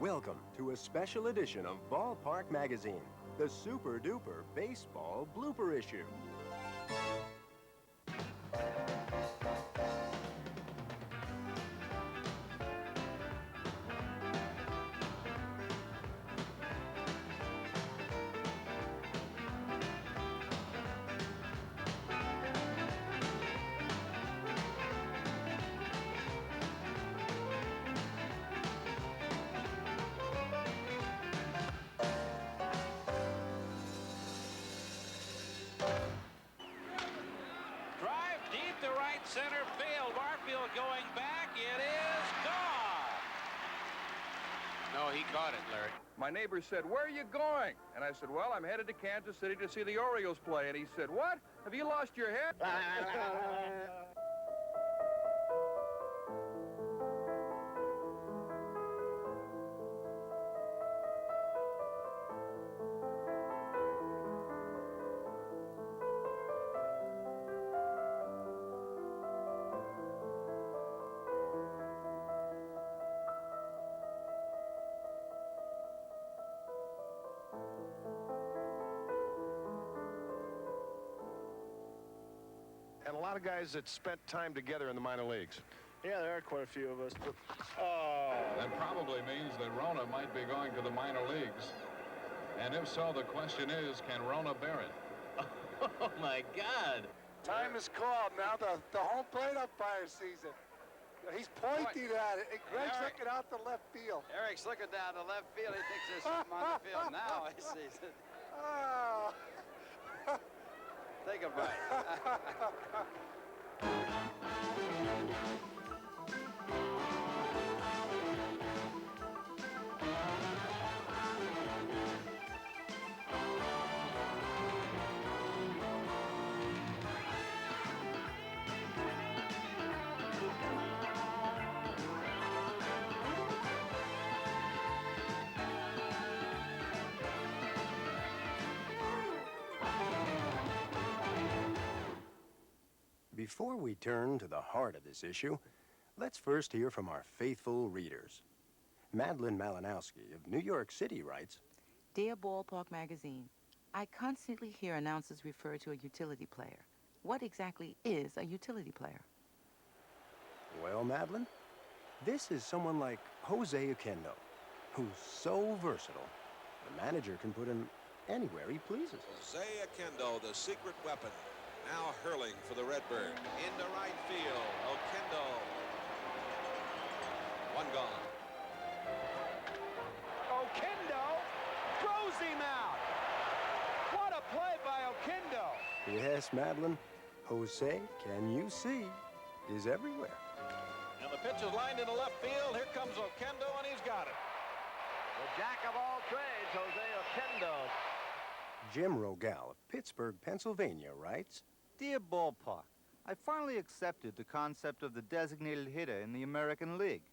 Welcome to a special edition of Ballpark Magazine, the Super Duper Baseball Blooper Issue. Center field. Barfield going back. It is gone. No, he caught it, Larry. My neighbor said, "Where are you going?" And I said, "Well, I'm headed to Kansas City to see the Orioles play." And he said, "What? Have you lost your head?" And a lot of guys that spent time together in the minor leagues. Yeah, there are quite a few of us. But, That probably means that Rona might be going to the minor leagues. And if so, the question is, can Rona bear it? Oh, my God. Time is called. Now the home plate umpire sees it. He's pointing at it. And Greg's looking out the left field. Eric's looking down the left field. He thinks there's something on the field. Now he sees it. Oh. Take a bite. Before we turn to the heart of this issue, let's first hear from our faithful readers. Madeline Malinowski of New York City writes, Dear Ballpark Magazine, I constantly hear announcers refer to a utility player. What exactly is a utility player? Well, Madeline, this is someone like Jose Oquendo, who's so versatile, the manager can put him anywhere he pleases. Jose Oquendo, the secret weapon, now hurling for the Redbird. Into right field, Oquendo. One gone. Oquendo throws him out. What a play by Oquendo. Yes, Madeline, Jose, can you see, is everywhere. And the pitch is lined into left field. Here comes Oquendo, and he's got it. The jack of all trades, Jose Oquendo. Jim Rogal of Pittsburgh, Pennsylvania writes, Dear Ballpark, I finally accepted the concept of the designated hitter in the American League.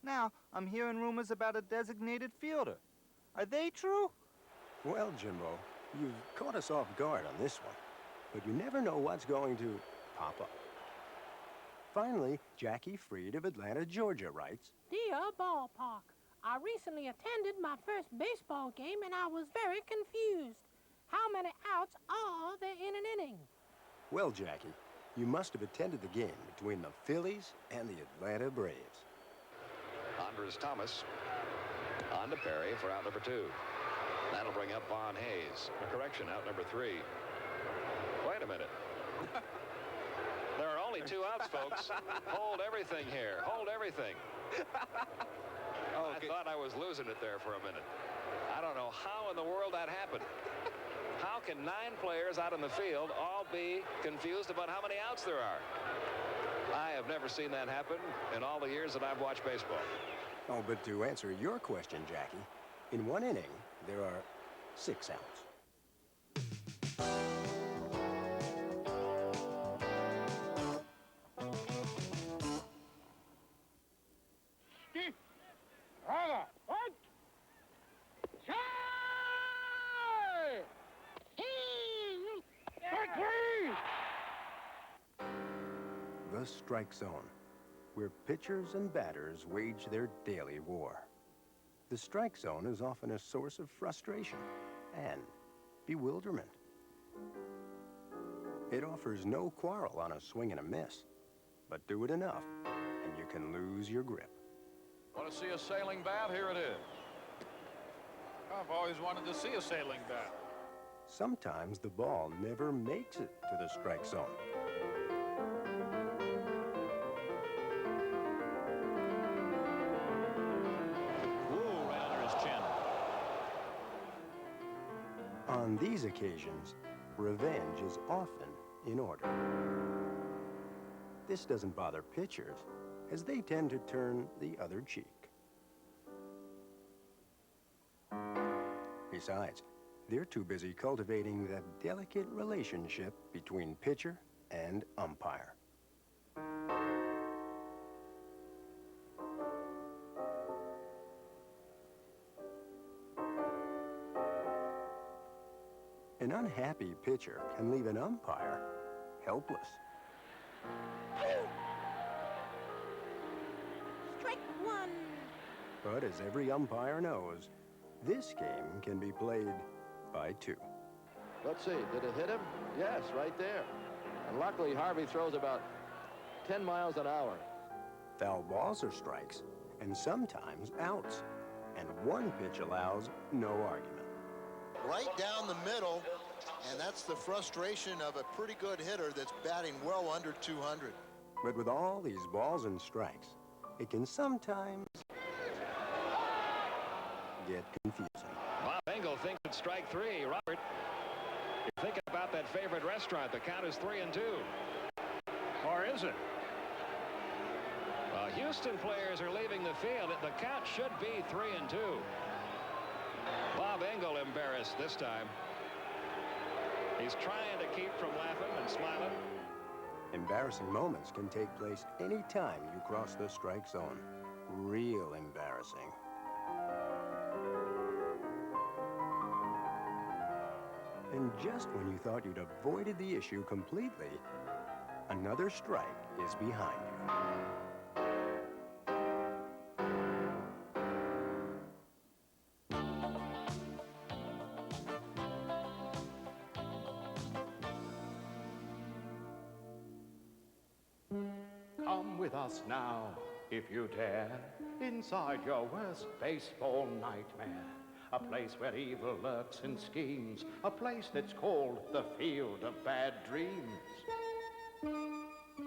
Now, I'm hearing rumors about a designated fielder. Are they true? Well, Jimbo, you've caught us off guard on this one, but you never know what's going to pop up. Finally, Jackie Freed of Atlanta, Georgia writes, Dear Ballpark, I recently attended my first baseball game and I was very confused. How many outs are there in an inning? Well, Jackie, you must have attended the game between the Phillies and the Atlanta Braves. Andres Thomas on to Perry for out number 2. That'll bring up Von Hayes. A correction, out number 3. Wait a minute. There are only 2 outs, folks. Hold everything here. Hold everything. I thought I was losing it there for a minute. I don't know how in the world that happened. How can 9 players out in the field all be confused about how many outs there are? I have never seen that happen in all the years that I've watched baseball. Oh, but to answer your question, Jackie, in one inning, there are 6 outs. What? The strike zone, where pitchers and batters wage their daily war. The strike zone is often a source of frustration and bewilderment. It offers no quarrel on a swing and a miss, but do it enough, and you can lose your grip. Want to see a sailing bat? Here it is. I've always wanted to see a sailing bat. Sometimes the ball never makes it to the strike zone. Ooh, right under his chin. On these occasions, revenge is often in order. This doesn't bother pitchers, as they tend to turn the other cheek. Besides, they're too busy cultivating that delicate relationship between pitcher and umpire. An unhappy pitcher can leave an umpire helpless. Strike one. But as every umpire knows, this game can be played by two. Let's see, did it hit him? Yes, right there. And luckily, Harvey throws about 10 miles an hour. Foul balls are strikes, and sometimes outs. And one pitch allows no argument. Right down the middle, and that's the frustration of a pretty good hitter that's batting well under 200. But with all these balls and strikes, it can sometimes get confusing. Bob Engel thinks it's strike three. Robert, you're thinking about that favorite restaurant. The count is 3-2. Or is it? Houston players are leaving the field. The count should be 3-2. Bob Engel embarrassed this time. He's trying to keep from laughing and smiling. Embarrassing moments can take place any time you cross the strike zone. Real embarrassing. And just when you thought you'd avoided the issue completely, another strike is behind you. Come with us now, if you dare, inside your worst baseball nightmare. A place where evil lurks and schemes, a place that's called the Field of Bad Dreams.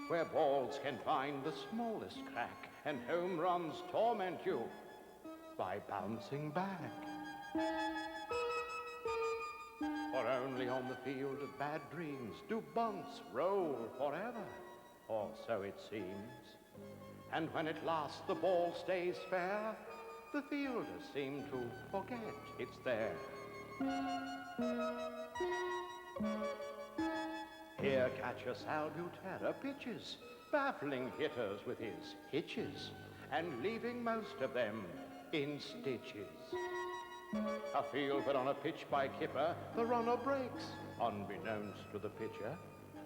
Where balls can find the smallest crack and home runs torment you by bouncing back. For only on the Field of Bad Dreams do bunts roll forever, or so it seems. And when at last the ball stays fair, the fielders seem to forget it's there. Here catcher Sal Butera pitches, baffling hitters with his hitches, and leaving most of them in stitches. A field put on a pitch by Kipper, the runner breaks, unbeknownst to the pitcher,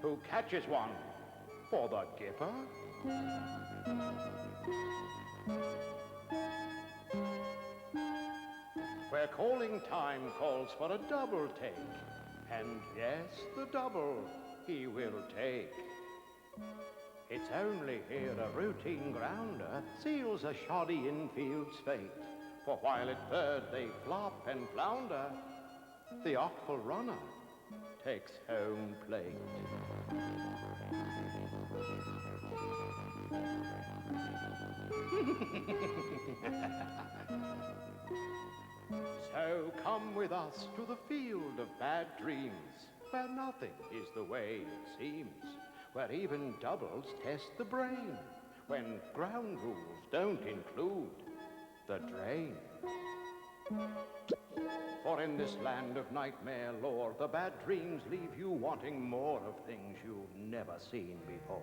who catches one for the Gipper. Where calling time calls for a double take, and yes, the double he will take. It's only here a routine grounder seals a shoddy infield's fate, for while at third they flop and flounder, the artful runner takes home plate. So come with us to the Field of Bad Dreams, where nothing is the way it seems, where even doubles test the brain, when ground rules don't include the drain. For in this land of nightmare lore, the bad dreams leave you wanting more of things you've never seen before.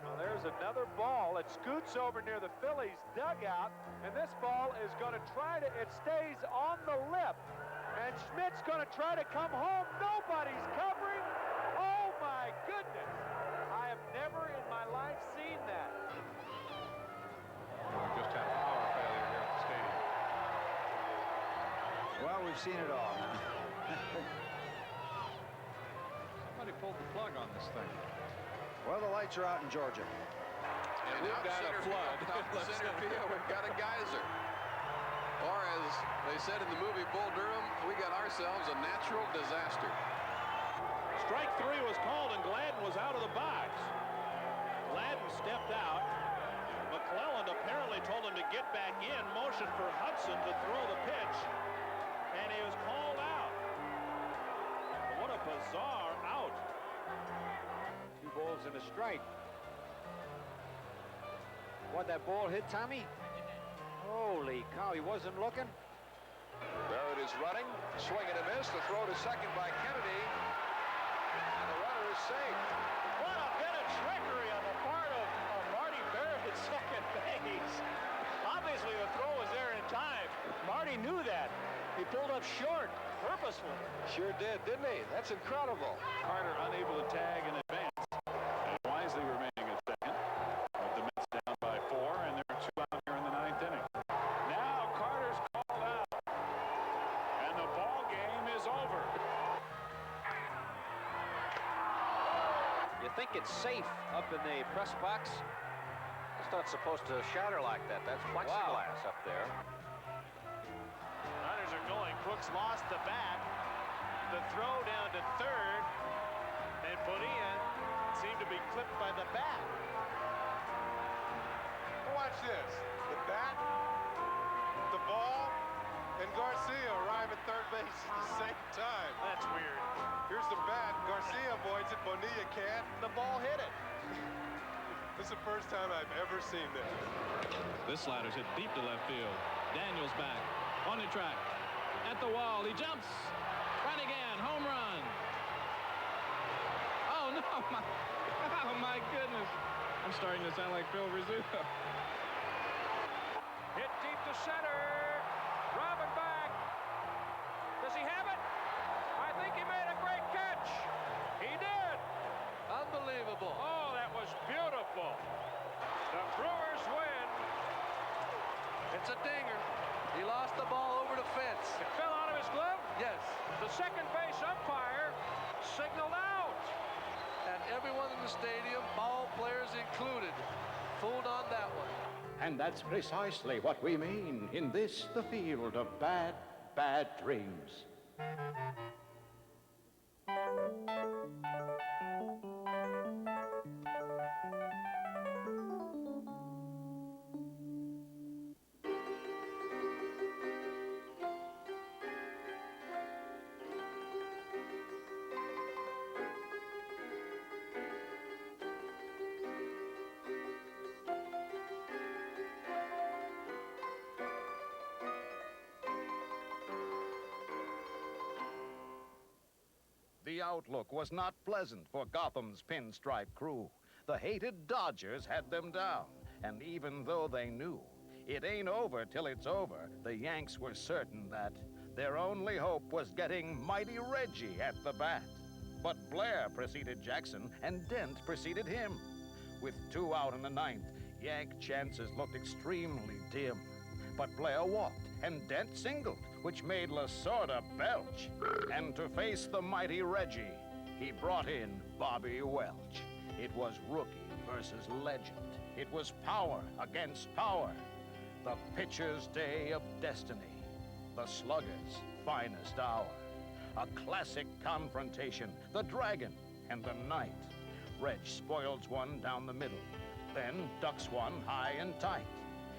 Well, there's another ball. It scoots over near the Phillies' dugout, and this ball is going to try to, it stays on the lip. And Schmidt's going to try to come home. Nobody's covering. Oh, my goodness. I have never in my life seen that. We just had a power failure here at the stadium. we've seen it all now. Somebody pulled the plug on this thing. Well, the lights are out in Georgia. And we've got a flood. Out center field, we've got a geyser. Or as they said in the movie Bull Durham, we got ourselves a natural disaster. Strike three was called, and Gladden was out of the box. Gladden stepped out. McClelland apparently told him to get back in, motioned for Hudson to throw the pitch, and he was called out. What a bizarre out. 2 balls and a strike. What'd that ball hit, Tommy? Holy cow, he wasn't looking. Barrett is running, swing and a miss. The throw to second by Kennedy. And the runner is safe. What a bit of trickery on the part of Marty Barrett at second base. Obviously, the throw was there in time. Marty knew that. He pulled up short, purposefully. Sure did, didn't he? That's incredible. Carter unable to tag in advance. And wisely remaining at second. With the Mets down by 4, and there are 2 out here in the 9th inning. Now Carter's called out. And the ball game is over. You think it's safe up in the press box? It's not supposed to shatter like that. That's plexiglass up there. Runners are going. Brooks lost the bat. The throw down to third. And Bonilla seemed to be clipped by the bat. Watch this. The bat, the ball, and Garcia arrive at third base at the same time. That's weird. Here's the bat. Garcia avoids it. Bonilla can't. The ball hit it. This is the first time I've ever seen this. This slider's hit deep to left field. Daniels back on the track at the wall. He jumps right again. Home run. Oh no! Oh my goodness! I'm starting to sound like Phil Rizzuto. Hit deep to center. Robin back. Does he have it? I think he made a great catch. He did. Unbelievable. Oh, that was beautiful. The Brewers win. It's a dinger. He lost the ball over the fence. It fell out of his glove? Yes. The second base umpire signaled out. And everyone in the stadium, ball players included, fooled on that one. And that's precisely what we mean in this, the field of bad, bad dreams. The outlook was not pleasant for Gotham's pinstripe crew. The hated Dodgers had them down, and even though they knew it ain't over till it's over, the Yanks were certain that their only hope was getting Mighty Reggie at the bat. But Blair preceded Jackson, and Dent preceded him. With 2 out in the 9th, Yank chances looked extremely dim. But Blair walked, and Dent singled, which made Lasorda belch. And to face the mighty Reggie, he brought in Bobby Welch. It was rookie versus legend. It was power against power. The pitcher's day of destiny. The slugger's finest hour. A classic confrontation, the dragon and the knight. Reg spoils one down the middle, then ducks one high and tight.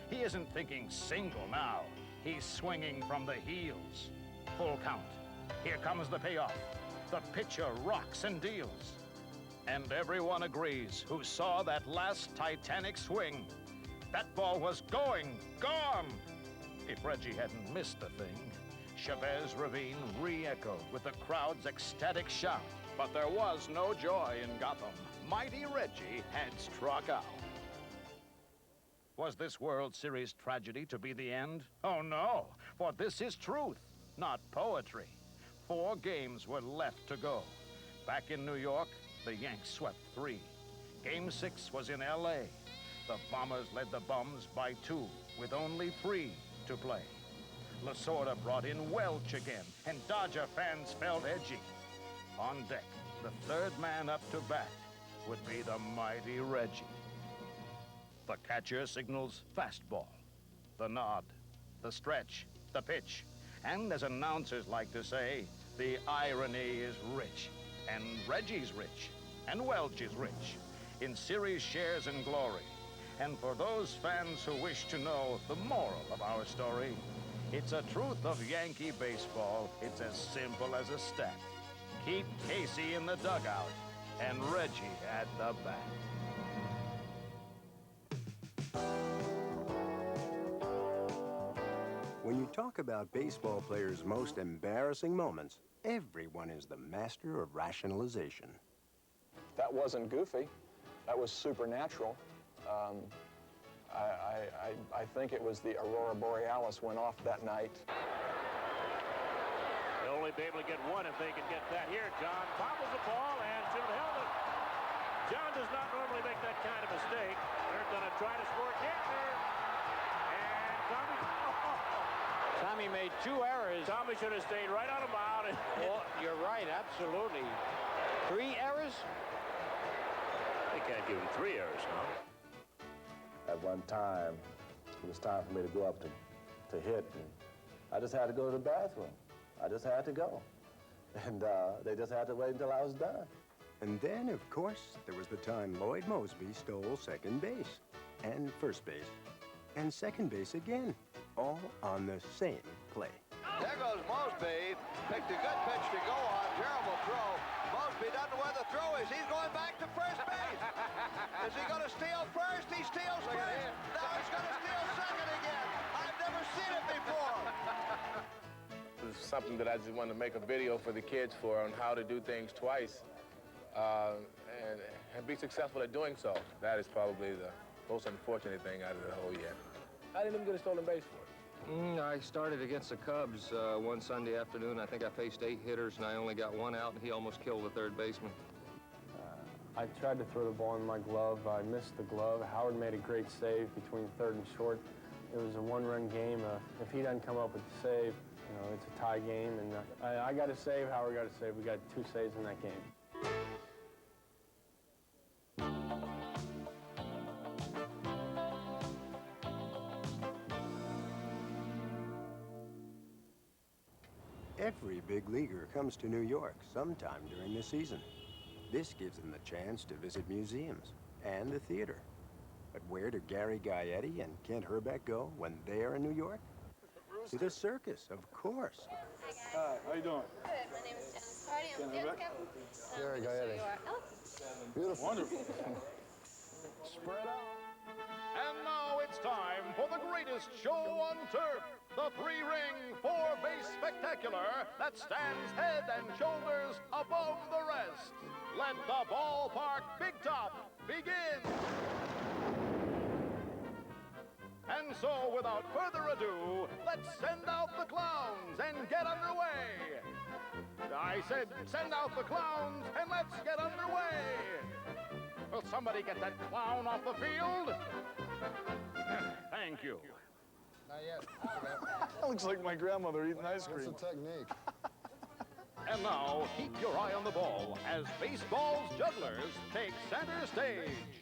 He isn't thinking single now. He's swinging from the heels. Full count. Here comes the payoff. The pitcher rocks and deals. And everyone agrees who saw that last titanic swing. That ball was going, gone. If Reggie hadn't missed the thing, Chavez Ravine re-echoed with the crowd's ecstatic shout. But there was no joy in Gotham. Mighty Reggie had struck out. Was this World Series tragedy to be the end? Oh no, for this is truth, not poetry. 4 games were left to go. Back in New York, the Yanks swept 3. Game 6 was in LA. The Bombers led the Bums by 2, with only 3 to play. Lasorda brought in Welch again, and Dodger fans felt edgy. On deck, the third man up to bat would be the mighty Reggie. The catcher signals fastball, the nod, the stretch, the pitch, and as announcers like to say, the irony is rich, and Reggie's rich, and Welch is rich, in series shares and glory. And for those fans who wish to know the moral of our story, it's a truth of Yankee baseball. It's as simple as a stat. Keep Casey in the dugout and Reggie at the bat. When you talk about baseball players' most embarrassing moments, everyone is the master of rationalization. That wasn't goofy. That was supernatural. I think it was the Aurora Borealis went off that night. They'll only be able to get one if they can get that. Here, John bobbles the ball and should have held it. John does not normally make that kind of mistake. They're going to try to score again. And Tommy... Tommy made 2 errors. Tommy should have stayed right on the mound. Well, you're right, absolutely. 3 errors? They can't give him 3 errors, no? At one time, it was time for me to go up to hit, and I just had to go to the bathroom. I just had to go. And they just had to wait until I was done. And then, of course, there was the time Lloyd Mosby stole second base, and first base, and second base again, all on the same play. There goes Mosby. Picked a good pitch to go on. Terrible throw. Mosby doesn't know where the throw is. He's going back to first base. Is he going to steal first? He steals first. Now he's going to steal second again. I've never seen it before. It's something that I just wanted to make a video for the kids for on how to do things twice and be successful at doing so. That is probably the most unfortunate thing out of the whole year. How did him get a stolen base for? I started against the Cubs one Sunday afternoon. I think I faced 8 hitters, and I only got 1 out, and he almost killed the third baseman. I tried to throw the ball in my glove. I missed the glove. Howard made a great save between third and short. It was a 1-run game. If he doesn't come up with the save, you know, it's a tie game. And I got a save, Howard got a save. We got 2 saves in that game. Every big leaguer comes to New York sometime during the season. This gives them the chance to visit museums and the theater. But where do Gary Gaetti and Kent Herbeck go when they are in New York? To the circus, of course. Hi, how you doing? Good. My name is Dennis Hardy. I'm the dance captain. Gary Gaetti. Beautiful. Wonderful. Spread out. And now it's time for the greatest show on turf, the 3-ring 4-base spectacular that stands head and shoulders above the rest. Let the ballpark Big Top begin. And so, without further ado, let's send out the clowns and get underway. I said send out the clowns and let's get underway. Will somebody get that clown off the field? Thank you. Not yet. That looks like my grandmother eating ice cream. What's the technique? And now, keep your eye on the ball as baseball's jugglers take center stage.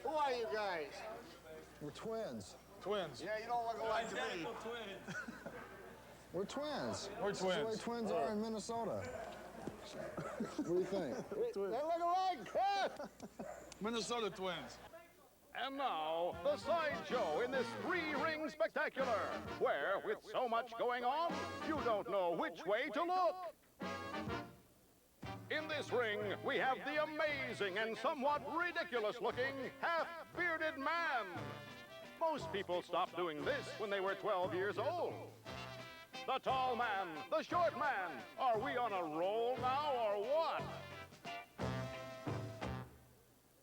Who are you guys? We're twins. Twins. Yeah, you don't look alike to me. We're twins. We're That's twins. the way twins are in Minnesota. What do you think? Twins. They look alike. Minnesota Twins. And now, the sideshow in this 3-ring spectacular, where, with so much going on, you don't know which way to look. In this ring, we have the amazing and somewhat ridiculous-looking half-bearded man. Most people stopped doing this when they were 12 years old. The tall man, the short man. Are we on a roll now or what?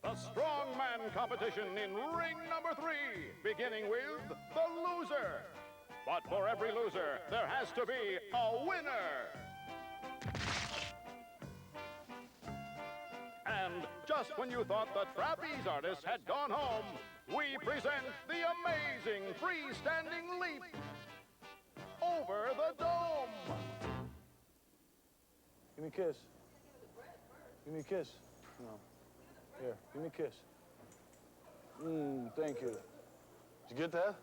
The strongman competition in ring number 3, beginning with the loser. But for every loser, there has to be a winner. And just when you thought the trapeze artist had gone home, we present the amazing freestanding leap over the dome. Give me a kiss. Give me a kiss. No. Here, give me a kiss. Thank you. Did you get that?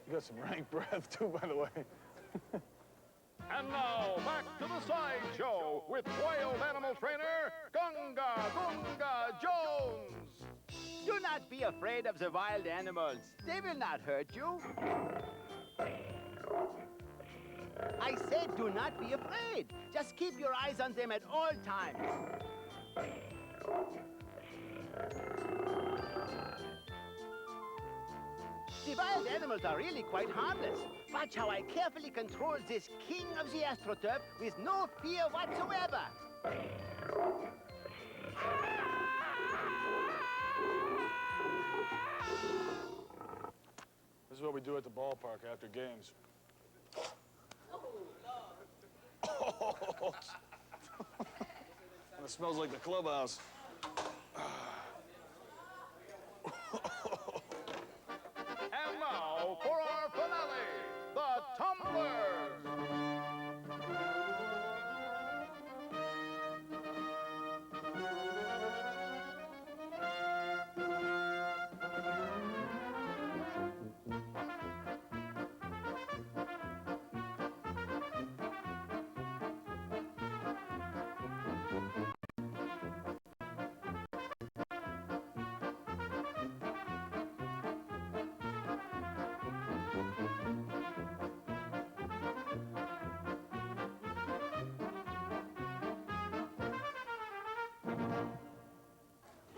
You got some rank breath, too, by the way. And now, back to the sideshow with wild animal trainer, Gunga Gunga Jones. Do not be afraid of the wild animals. They will not hurt you. I said do not be afraid. Just keep your eyes on them at all times. The wild animals are really quite harmless. Watch how I carefully control this king of the AstroTurf with no fear whatsoever. This is what we do at the ballpark after games. Oh, it smells like the clubhouse. And now for our finale, the Tumblers.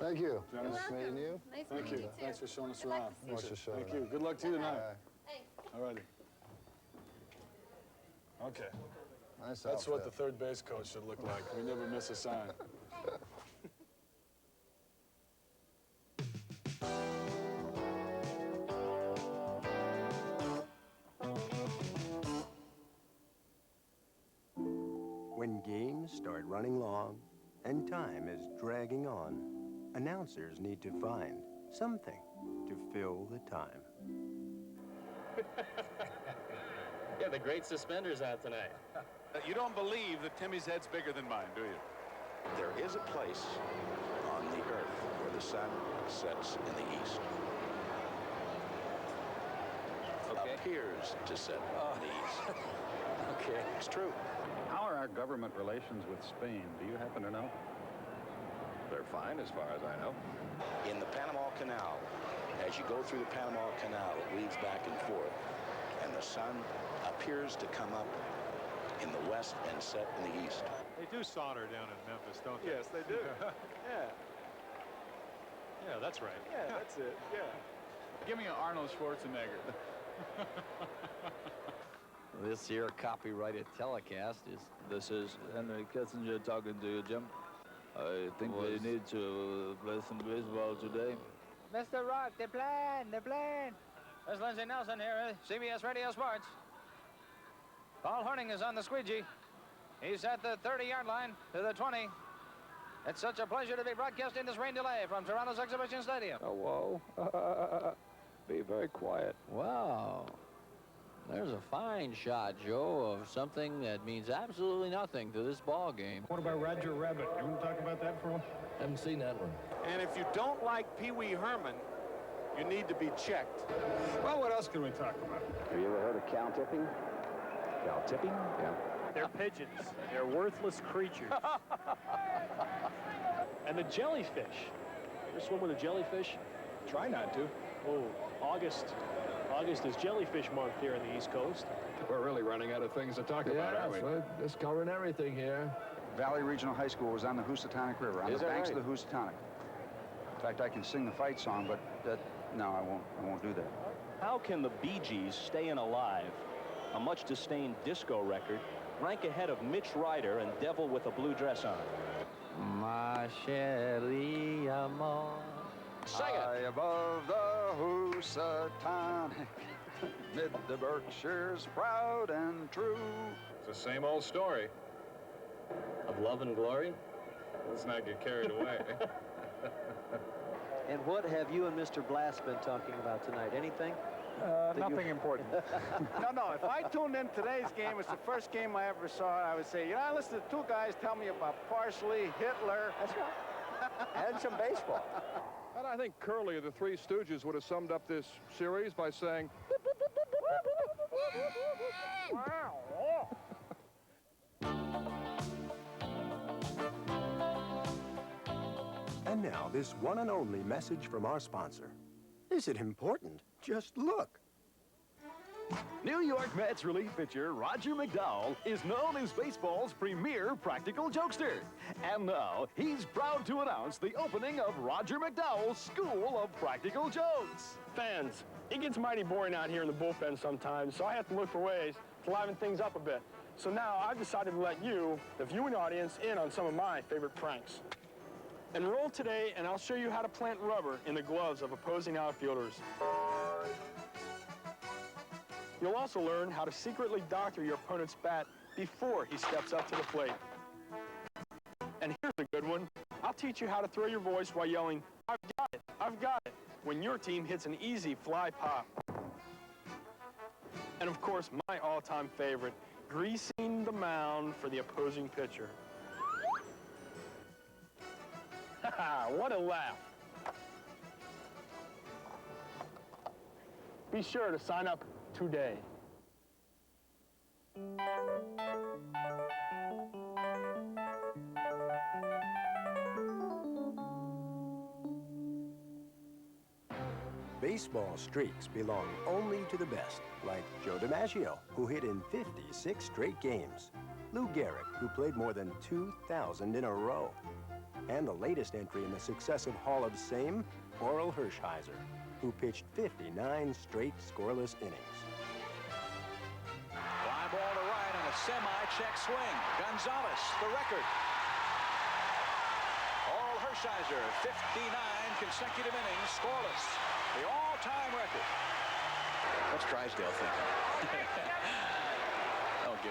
Thank you. Nice meeting you. Nice Thank meeting you. you, too. Thanks for showing us Good luck around. to see Thanks you. for showing. Thank you. Good luck to you tonight. Thanks. All righty. Okay. Nice That's what the outfit. third base coach should look like. We never miss a sign. When games start running long and time is dragging on, announcers need to find something to fill the time. Yeah, the great suspenders out tonight. You don't believe that Timmy's head's bigger than mine, do you? There is a place on the earth where the sun sets in the east. Okay. Appears to set in the east. Okay. It's true. How are our government relations with Spain? Do you happen to know? They're fine as far as I know. In the Panama Canal, as you go through the Panama Canal, it weaves back and forth, and the sun appears to come up in the west and set in the east. They do solder down in Memphis, don't they? Yes, they do. Yeah. Yeah, that's right. Yeah, that's it. Yeah. Give me an Arnold Schwarzenegger. This here copyrighted telecast this is Henry Kissinger talking to you, Jim. I think we need to play some baseball today. Mr. Rock, the plan. There's Lindsey Nelson here, CBS Radio Sports. Paul Horning is on the squeegee. He's at the 30-yard line to the 20. It's such a pleasure to be broadcasting this rain delay from Toronto's Exhibition Stadium. Oh, whoa. Be very quiet. Wow. There's a fine shot, Joe, of something that means absolutely nothing to this ball game. What about Roger Rabbit? You want to talk about that for him? Haven't seen that one. And if you don't like Pee Wee Herman, you need to be checked. Well, what else can we talk about? Have you ever heard of cow tipping? Cow tipping? Yeah. They're pigeons. They're worthless creatures. And the jellyfish. You ever swim with a jellyfish? Try not to. Oh, August is jellyfish month here on the East Coast. We're really running out of things to talk about, aren't we? We're discovering everything here. Valley Regional High School was on the Housatonic River, on the banks of the Housatonic. In fact, I can sing the fight song, but no, I won't do that. How can the Bee Gees, Stayin' Alive, a much disdained disco record, rank ahead of Mitch Ryder and Devil with a Blue Dress On? My chérie amour. Sing it. High above the Housatonic, mid the Berkshires, proud and true. It's the same old story. Of love and glory? Let's not get carried away. And what have you and Mr. Blast been talking about tonight? Anything? Nothing important. No, if I tuned in today's game, it's the first game I ever saw, I would say, you know, I listened to two guys tell me about Parsley, Hitler. That's right. And some baseball. And I think Curly of the Three Stooges would have summed up this series by saying, And now, this one and only message from our sponsor. Is it important? Just look. New York Mets relief pitcher Roger McDowell is known as baseball's premier practical jokester. And now, he's proud to announce the opening of Roger McDowell's School of Practical Jokes. Fans, it gets mighty boring out here in the bullpen sometimes, so I have to look for ways to liven things up a bit. So now I've decided to let you, the viewing audience, in on some of my favorite pranks. Enroll today, and I'll show you how to plant rubber in the gloves of opposing outfielders. You'll also learn how to secretly doctor your opponent's bat before he steps up to the plate. And here's a good one. I'll teach you how to throw your voice while yelling, "I've got it, I've got it," when your team hits an easy fly pop. And of course, my all-time favorite, greasing the mound for the opposing pitcher. What a laugh. Be sure to sign up today. Baseball streaks belong only to the best, like Joe DiMaggio, who hit in 56 straight games, Lou Gehrig, who played more than 2,000 in a row, and the latest entry in the successive Hall of Fame, Orel Hershiser, who pitched 59 straight scoreless innings. Fly ball to right on a semi-check swing. Gonzalez, the record. Orel Hershiser, 59 consecutive innings scoreless. The all-time record. What's Drysdale thinking?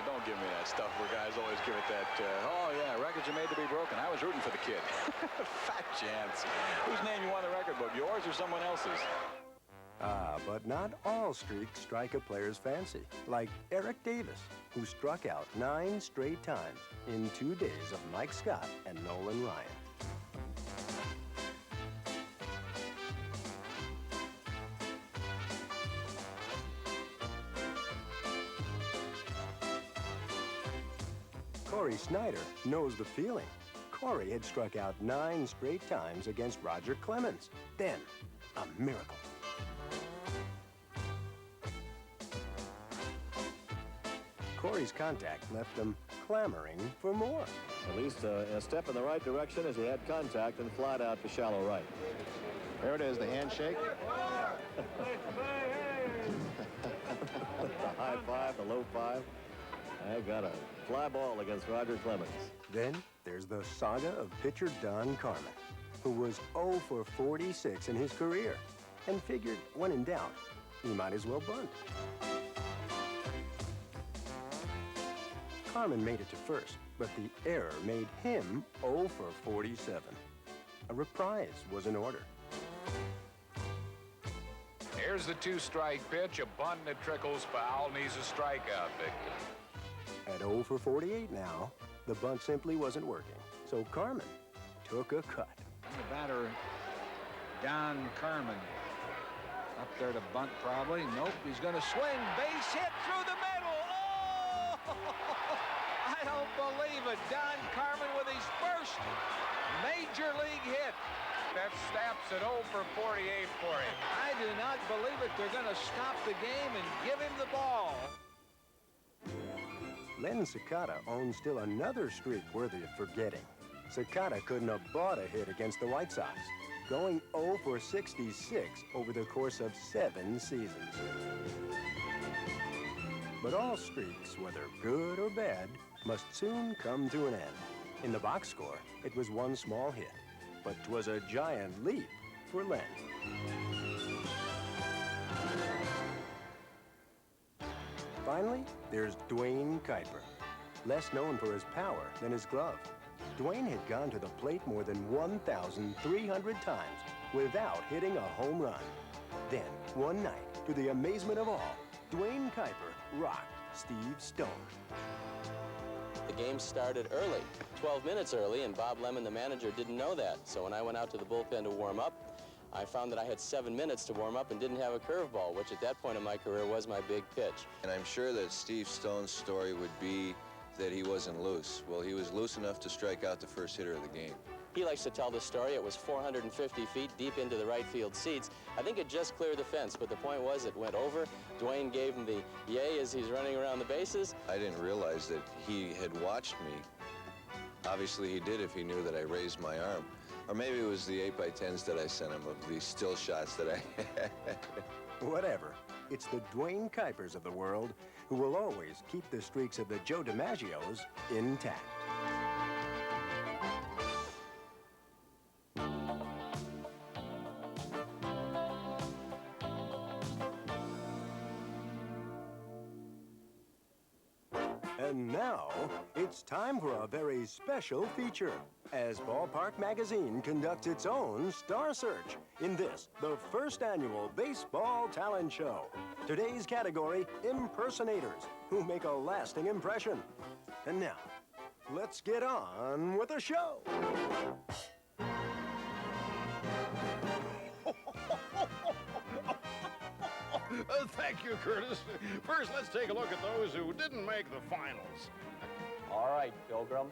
Don't give me that stuff where guys always give it that, oh yeah, records are made to be broken. I was rooting for the kid. Fat chance. Whose name you won the record book, yours or someone else's? But not all streaks strike a player's fancy, like Eric Davis, who struck out 9 straight times in 2 days of Mike Scott and Nolan Ryan. Corey Snyder knows the feeling. Corey had struck out 9 straight times against Roger Clemens. Then, a miracle. Corey's contact left them clamoring for more. At least a step in the right direction as he had contact and flied out to shallow right. There it is, the handshake. The high five, the low five. I got a fly ball against Roger Clemens. Then there's the saga of pitcher Don Carmen, who was 0 for 46 in his career and figured when in doubt, he might as well bunt. Carmen made it to first, but the error made him 0 for 47. A reprise was in order. Here's the 2-strike pitch, a bunt that trickles foul, and he's a strikeout victim. At 0 for 48 now, the bunt simply wasn't working, so Carmen took a cut. The batter, Don Carmen. Up there to bunt probably. Nope, he's going to swing. Base hit through the middle. Oh! I don't believe it. Don Carmen with his first major league hit. That snaps at 0 for 48 for him. I do not believe it. They're going to stop the game and give him the ball. Len Cicada owns still another streak worthy of forgetting. Cicada couldn't have bought a hit against the White Sox, going 0 for 66 over the course of 7 seasons. But all streaks, whether good or bad, must soon come to an end. In the box score, it was one small hit, but 'twas a giant leap for Len. Finally, there's Duane Kuiper, less known for his power than his glove. Duane had gone to the plate more than 1,300 times without hitting a home run. Then, one night, to the amazement of all, Duane Kuiper rocked Steve Stone. The game started early, 12 minutes early, and Bob Lemon, the manager, didn't know that. So when I went out to the bullpen to warm up, I found that I had 7 minutes to warm up and didn't have a curveball, which at that point in my career was my big pitch. And I'm sure that Steve Stone's story would be that he wasn't loose. Well, he was loose enough to strike out the first hitter of the game. He likes to tell the story. It was 450 feet deep into the right field seats. I think it just cleared the fence, but the point was it went over. Duane gave him the yay as he's running around the bases. I didn't realize that he had watched me. Obviously, he did if he knew that I raised my arm. Or maybe it was the 8x10s that I sent him of these still shots that I had. Whatever. It's the Duane Kuipers of the world who will always keep the streaks of the Joe DiMaggios intact. And now, it's time for a very special feature, as Ballpark Magazine conducts its own Star Search in this, the first annual Baseball Talent Show. Today's category, impersonators, who make a lasting impression. And now, let's get on with the show. Thank you, Curtis. First, let's take a look at those who didn't make the finals. All right, Pilgrim.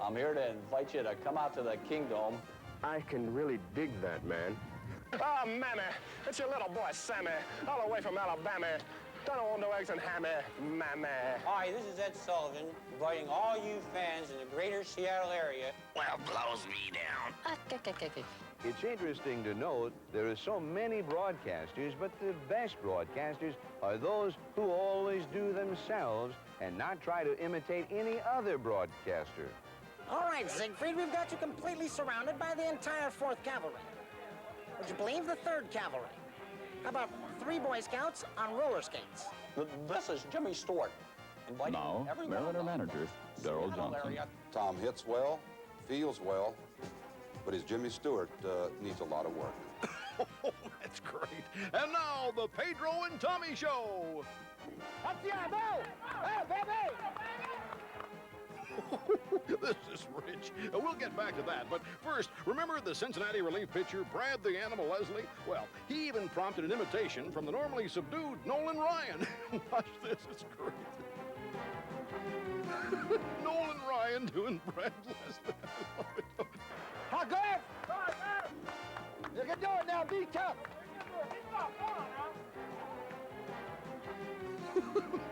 I'm here to invite you to come out to the Kingdom. I can really dig that, man. Oh, Mammy, it's your little boy, Sammy, all the way from Alabama. Don't want no eggs and hammy, Mammy. Hi, this is Ed Sullivan, inviting all you fans in the greater Seattle area. Well, blows me down. It's interesting to note there are so many broadcasters, but the best broadcasters are those who always do themselves and not try to imitate any other broadcaster. All right, Siegfried, we've got you completely surrounded by the entire 4th Cavalry. Would you believe the 3rd Cavalry? How about 3 Boy Scouts on roller skates? This is Jimmy Stewart, inviting Now, Mariner manager, Darrell Johnson. Tom hits well, feels well, but his Jimmy Stewart needs a lot of work. Oh, that's great. And now, the Pedro and Tommy Show. Hey, baby! This is rich. We'll get back to that, but first, remember the Cincinnati relief pitcher, Brad the Animal Leslie? Well, he even prompted an imitation from the normally subdued Nolan Ryan. Watch this, it's great. Nolan Ryan doing Brad Leslie. I love it. How good? You can do it now, be tough.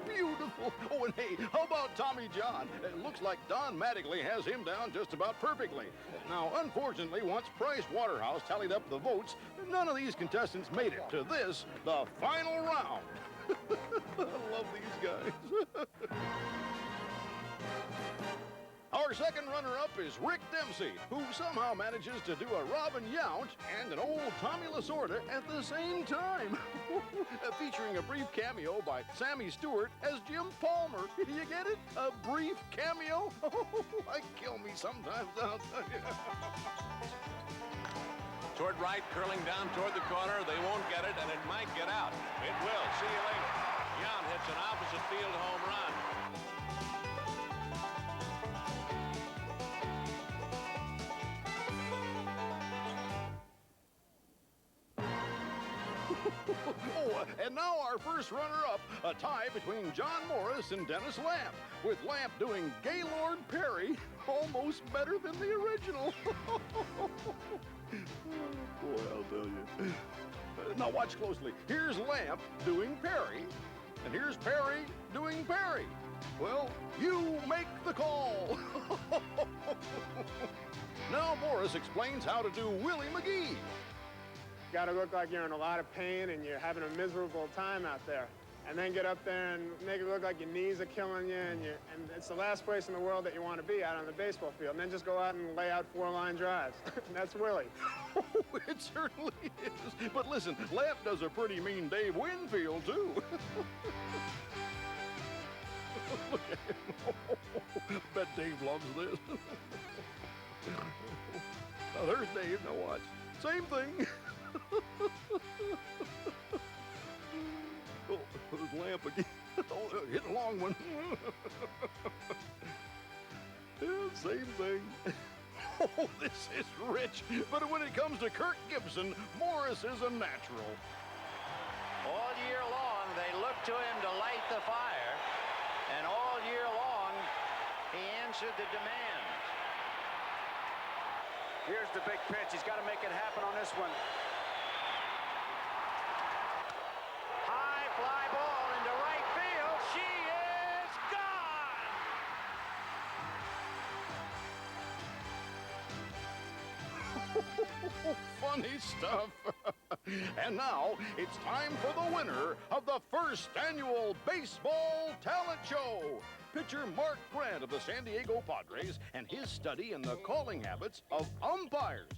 Beautiful. Oh, and hey, how about Tommy John? It looks like Don Mattingly has him down just about perfectly. Now, unfortunately, once Price Waterhouse tallied up the votes, none of these contestants made it to this, the final round. I love these guys. Our second runner-up is Rick Dempsey, who somehow manages to do a Robin Yount and an old Tommy Lasorda at the same time. Featuring a brief cameo by Sammy Stewart as Jim Palmer. You get it? A brief cameo? I kill me sometimes, I'll tell you. Toward right, curling down toward the corner. They won't get it, and it might get out. It will. See you later. Yount hits an opposite field home run. Oh, and now our first runner-up, a tie between John Morris and Dennis Lamp, with Lamp doing Gaylord Perry almost better than the original. Boy, I'll tell you. Now watch closely. Here's Lamp doing Perry, and here's Perry doing Perry. Well, you make the call. Now Morris explains how to do Willie McGee. Got to look like you're in a lot of pain and you're having a miserable time out there. And then get up there and make it look like your knees are killing you, and it's the last place in the world that you want to be, out on the baseball field. And then just go out and lay out 4-line drives. That's Willie. Oh, it certainly is. But listen, Lamp does a pretty mean Dave Winfield, too. Look at him. Bet Dave loves this. Now, there's Dave. Now watch. Same thing. Oh, there's Lamp again. Oh, hit a long one. Yeah, same thing. Oh, this is rich. But when it comes to Kirk Gibson, Morris is a natural. All year long, they look to him to light the fire. And all year long, he answered the demands. Here's the big pitch. He's got to make it happen on this one. High fly ball into right field. She is gone! Funny stuff. And now it's time for the winner of the first annual Baseball Talent Show. Pitcher Mark Grant of the San Diego Padres and his study in the calling habits of umpires.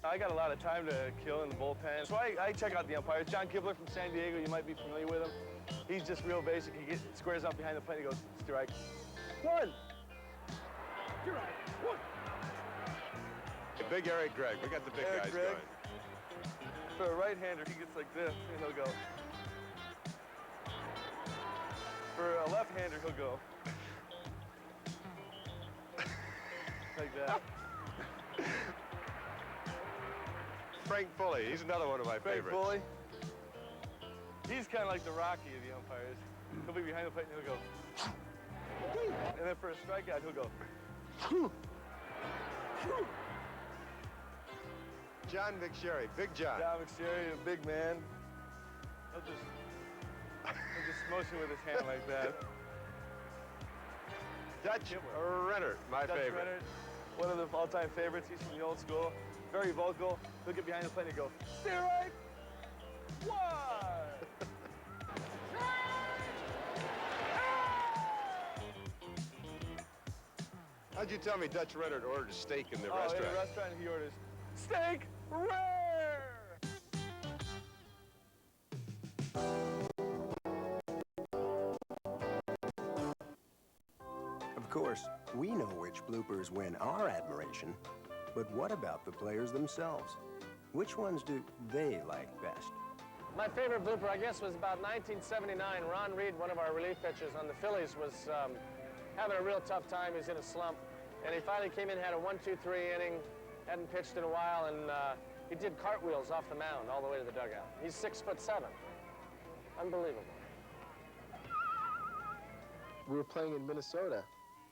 I got a lot of time to kill in the bullpen, so I check out the umpires. John Kibler from San Diego, you might be familiar with him. He's just real basic. He squares up behind the plate, he goes, strike. One. Strike. One. Big Eric Gregg. We got the big guys Gregg. going. For a right-hander, he gets like this, and he'll go. For a left-hander, he'll go. Like that. Frank Foley. He's another one of my favorites. Frank Foley. He's kind of like the Rocky of the umpires. He'll be behind the plate, and he'll go. And then for a strikeout, he'll go. John McSherry, Big John. John McSherry, a big man. He'll just motion with his hand like that. Dutch Renner, my Dutch favorite. Renner, one of the all-time favorites. He's from the old school. Very vocal. He'll get behind the plate and go, stay right. One. How'd you tell me Dutch Renner ordered a steak in the restaurant? In the restaurant, he orders steak rare. Of course, we know which bloopers win our admiration, but what about the players themselves? Which ones do they like best? My favorite blooper, I guess, was about 1979. Ron Reed, one of our relief pitchers on the Phillies, was having a real tough time. He was in a slump. And he finally came in, had a 1-2-3 inning, hadn't pitched in a while, and he did cartwheels off the mound all the way to the dugout. He's 6'7". Unbelievable. We were playing in Minnesota,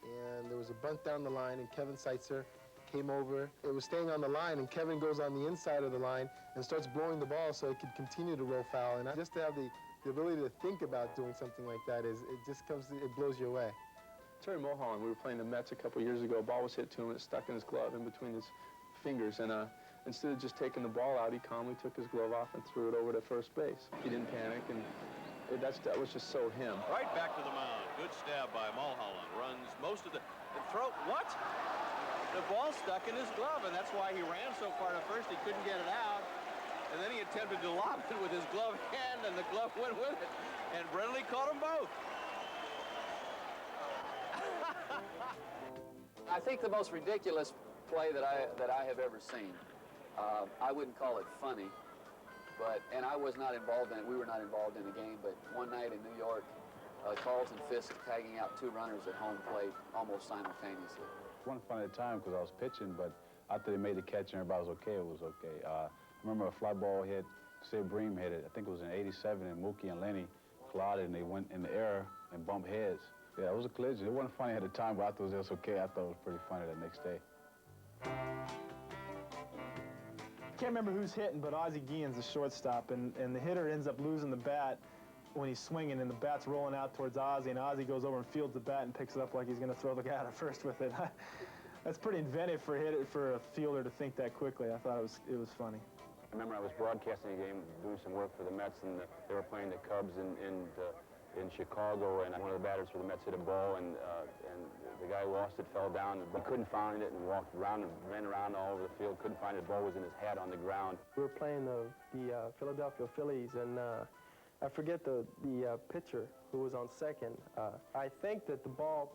and there was a bunt down the line, and Kevin Seitzer came over. It was staying on the line, and Kevin goes on the inside of the line and starts blowing the ball so it could continue to roll foul. And just to have the ability to think about doing something like that it blows you away. Terry Mulholland, we were playing the Mets a couple years ago. A ball was hit to him, and it stuck in his glove in between his fingers. And instead of just taking the ball out, he calmly took his glove off and threw it over to first base. He didn't panic, and that was just so him. Right back to the mound. Good stab by Mulholland. Runs most of the throw. What? The ball stuck in his glove, and that's why he ran so far to first. He couldn't get it out. And then he attempted to lob it with his glove hand, and the glove went with it. And Brindley caught them both. I think the most ridiculous play that I have ever seen. I wouldn't call it funny, and I was not involved in it. We were not involved in the game, but one night in New York, Carlton Fisk tagging out 2 runners at home plate almost simultaneously. One fun at the time because I was pitching, but after they made the catch and everybody was okay, it was okay. I remember a fly ball hit, Sid Bream hit it. I think it was in '87, and Mookie and Lenny collided, and they went in the air and bumped heads. Yeah, it was a collision. It wasn't funny at the time, but I thought it was okay. I thought it was pretty funny the next day. Can't remember who's hitting, but Ozzie Guillen's the shortstop, and the hitter ends up losing the bat, when he's swinging and the bat's rolling out towards Ozzie, and Ozzie goes over and fields the bat and picks it up like he's going to throw the guy out at first with it. That's pretty inventive for a fielder to think that quickly. I thought it was funny. I remember I was broadcasting a game, doing some work for the Mets, and they were playing the Cubs in Chicago, and one of the batters for the Mets hit a ball, and the guy lost it, fell down, and he couldn't find it, and walked around and ran around all over the field, couldn't find it. The ball was in his hat on the ground. We were playing the Philadelphia Phillies, and I forget the pitcher who was on second. I think that the ball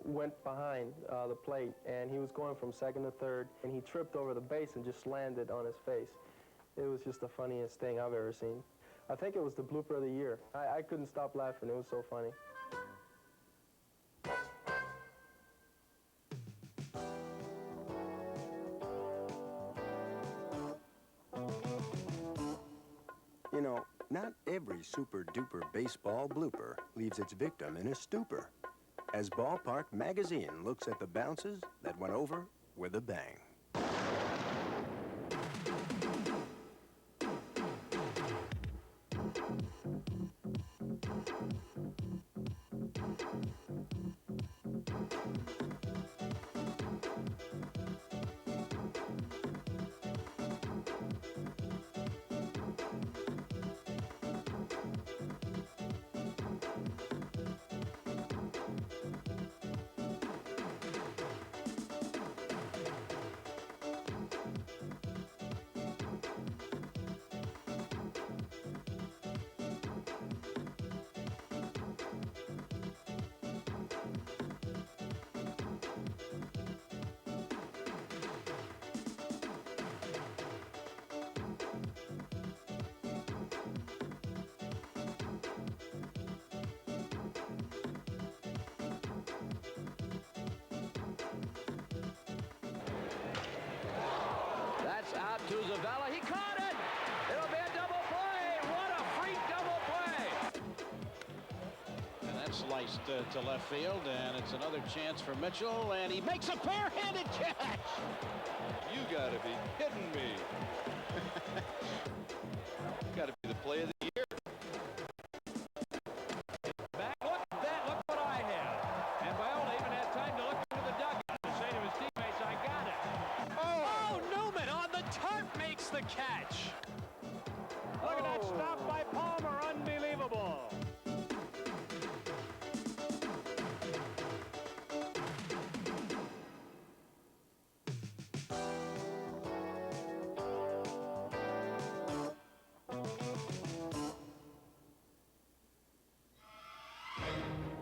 went behind the plate, and he was going from second to third, and he tripped over the base and just landed on his face. It was just the funniest thing I've ever seen. I think it was the blooper of the year. I couldn't stop laughing. It was so funny. You know, not every super-duper baseball blooper leaves its victim in a stupor, as Ballpark Magazine looks at the bounces that went over with a bang. Out to Zabella. He caught it. It'll be a double play. What a freak double play. And that's sliced to left field, and it's another chance for Mitchell, and he makes a bare-handed catch. You gotta be kidding me. Gotta be the play of the year. Back, look at that. Look what I have. And Viola even had time to look into the dugout and say to his teammates, I got it. Oh, Newman on the tarp makes the catch. Look at that stop by Palmer. Unbelievable.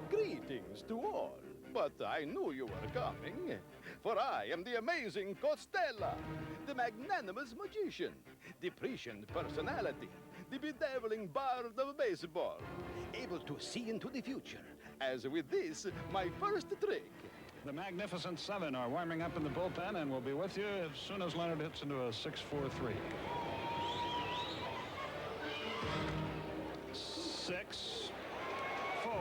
Greetings to all, but I knew you were coming, for I am the amazing Costella, the magnanimous magician, the prescient personality, the bedeviling bard of baseball, able to see into the future, as with this, my first trick. The Magnificent Seven are warming up in the bullpen and will be with you as soon as Leonard hits into a 6-4-3. 6, 4.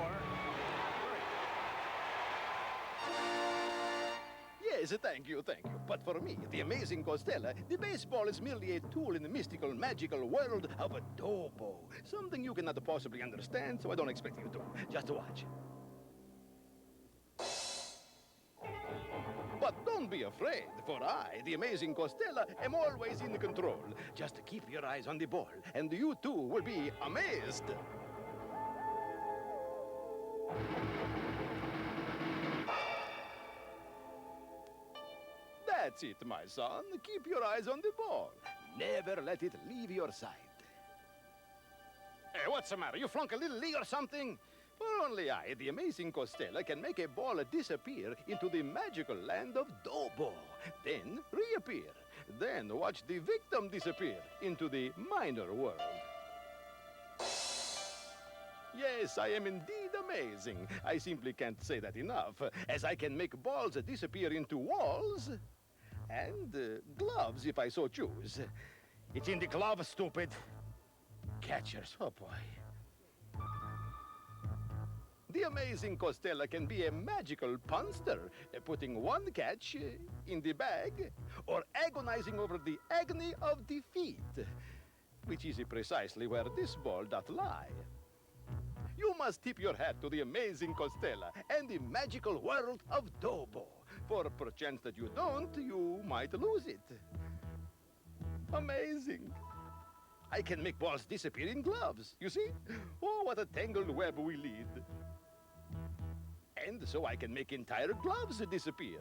Yes, thank you. But for me, the amazing Costella, the baseball is merely a tool in the mystical, magical world of a Dobo. Something you cannot possibly understand, so I don't expect you to. Just watch. But don't be afraid, for I, the amazing Costella, am always in control. Just keep your eyes on the ball, and you too will be amazed. That's it, my son. Keep your eyes on the ball. Never let it leave your sight. Hey, what's the matter? You flunk a little league or something? For only I, the amazing Costella, can make a ball disappear into the magical land of Dobo, then reappear, then watch the victim disappear into the minor world. Yes, I am indeed amazing. I simply can't say that enough, as I can make balls disappear into walls and gloves, if I so choose. It's in the glove, stupid. Catchers, oh boy. The amazing Costella can be a magical punster, putting one catch in the bag, or agonizing over the agony of defeat. which is precisely where this ball doth lie. You must tip your hat to the amazing Costella and the magical world of Dobo, for perchance that you don't, you might lose it. Amazing. I can make balls disappear in gloves, you see? Oh, what a tangled web we lead. And so I can make entire gloves disappear.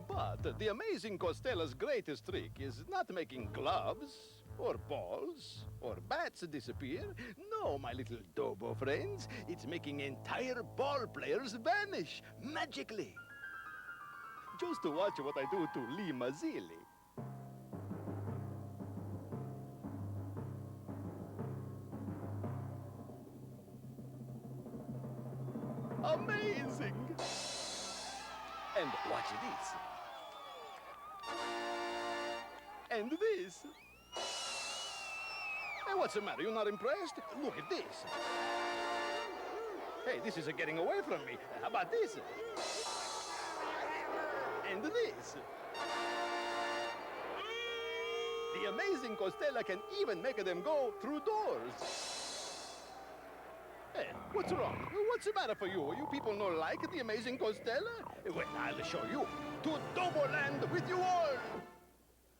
But the amazing Costella's greatest trick is not making gloves, or balls, or bats disappear. No, my little Dobo friends, it's making entire ball players vanish magically. Just to watch what I do to Lee Mazzilli. Amazing! And watch this. And this. Hey, what's the matter? You're not impressed? Look at this. Hey, this is getting away from me. How about this? And this. The amazing Costella can even make them go through doors. Hey, what's wrong? What's the matter for you? You people not like the amazing Costella? Well, I'll show you. To Doboland with you all!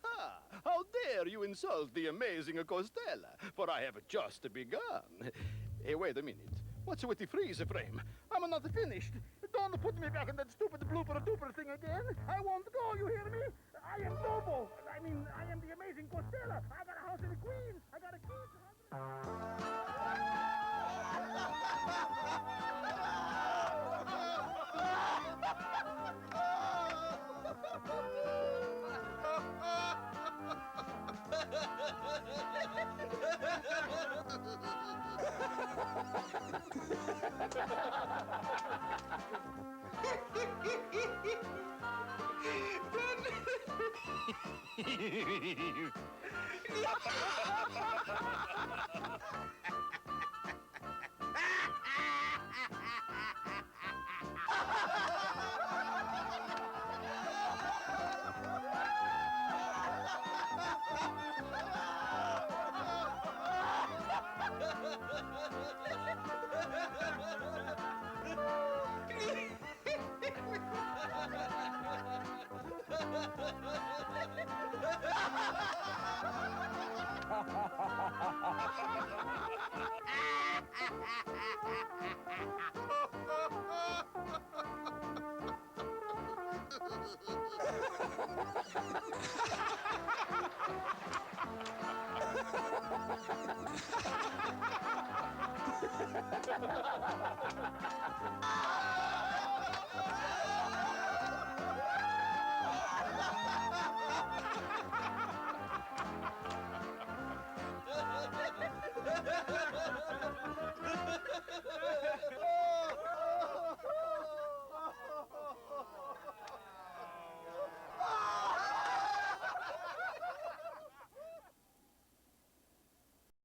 Ah, how dare you insult the amazing Costella? For I have just begun. Hey, wait a minute. What's with the freeze frame? I'm not finished. Don't put me back in that stupid blooper duper thing again. I won't go, you hear me? I am Dobo. I mean, I am the amazing Costella. I got a house in Queens. I got a key.